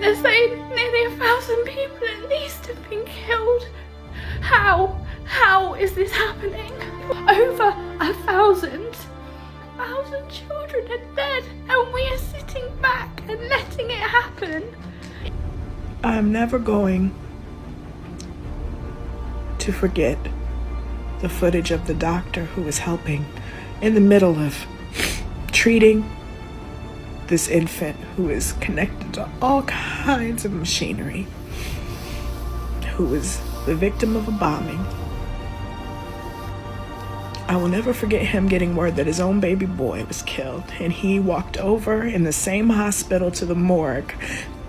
They're saying nearly 1,000 people at least have been killed. How is this happening? Over 1,000 children are dead, and we are sitting back and letting it happen. I'm never going to forget the footage of the doctor who was helping in the middle of treating this infant who is connected to all kinds of machinery, who was the victim of a bombing. I will never forget him getting word that his own baby boy was killed, and he walked over in the same hospital to the morgue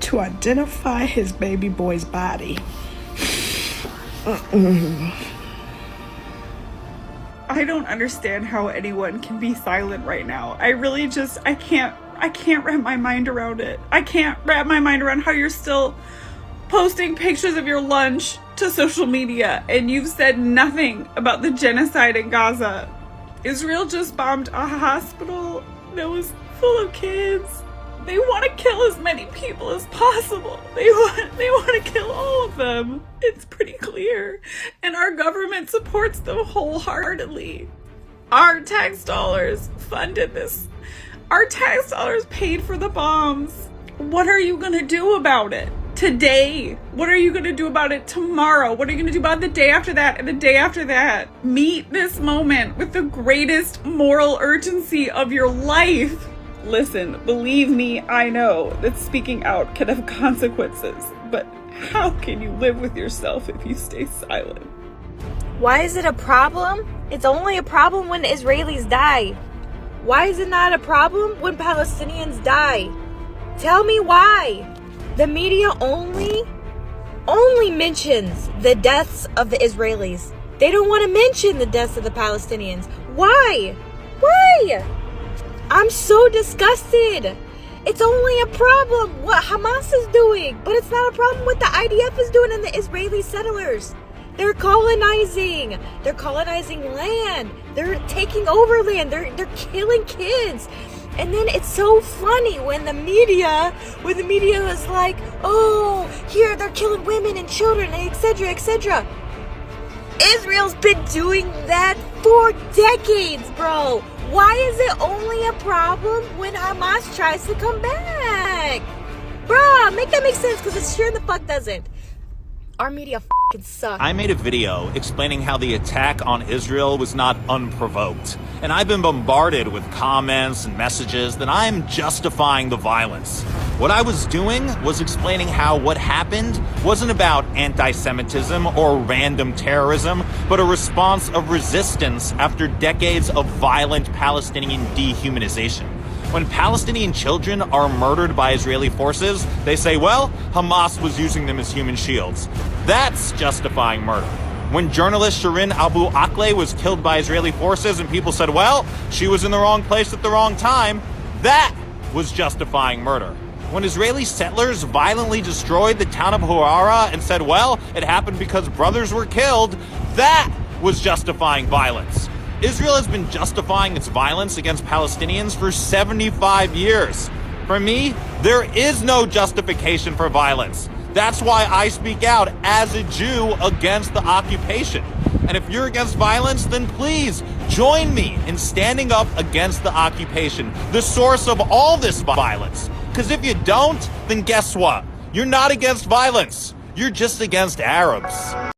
to identify his baby boy's body. I don't understand how anyone can be silent right now. I can't wrap my mind around it. I can't wrap my mind around how you're still posting pictures of your lunch to social media and you've said nothing about the genocide in Gaza. Israel just bombed a hospital that was full of kids. They want to kill as many people as possible. They want to kill all of them. It's pretty clear. And our government supports them wholeheartedly. Our tax dollars funded this. Our tax dollars paid for the bombs. What are you going to do about it today? What are you going to do about it tomorrow? What are you going to do about the day after that and the day after that? Meet this moment with the greatest moral urgency of your life. Listen, believe me, I know that speaking out can have consequences, but how can you live with yourself if you stay silent? Why is it a problem? It's only a problem when Israelis die. Why is it not a problem when Palestinians die? Tell me why. The media only mentions the deaths of the Israelis. They don't want to mention the deaths of the Palestinians. Why? Why? I'm so disgusted. It's only a problem what Hamas is doing, but it's not a problem what the IDF is doing and the Israeli settlers. They're colonizing. They're colonizing land. They're taking over land. They're killing kids. And then it's so funny when the media is like, oh, here they're killing women and children, etc., etc. Israel's been doing that for decades, bro. Why is it only a problem when Hamas tries to come back? Bruh, make that make sense, because it sure the fuck doesn't. Our media fucking suck. I made a video explaining how the attack on Israel was not unprovoked. And I've been bombarded with comments and messages that I'm justifying the violence. What I was doing was explaining how what happened wasn't about anti-Semitism or random terrorism, but a response of resistance after decades of violent Palestinian dehumanization. When Palestinian children are murdered by Israeli forces, they say, well, Hamas was using them as human shields. That's justifying murder. When journalist Shirin Abu Akleh was killed by Israeli forces and people said, well, she was in the wrong place at the wrong time, that was justifying murder. When Israeli settlers violently destroyed the town of Huara and said, well, it happened because brothers were killed, that was justifying violence. Israel has been justifying its violence against Palestinians for 75 years. For me, there is no justification for violence. That's why I speak out as a Jew against the occupation. And if you're against violence, then please join me in standing up against the occupation, the source of all this violence. Because if you don't, then guess what? You're not against violence. You're just against Arabs.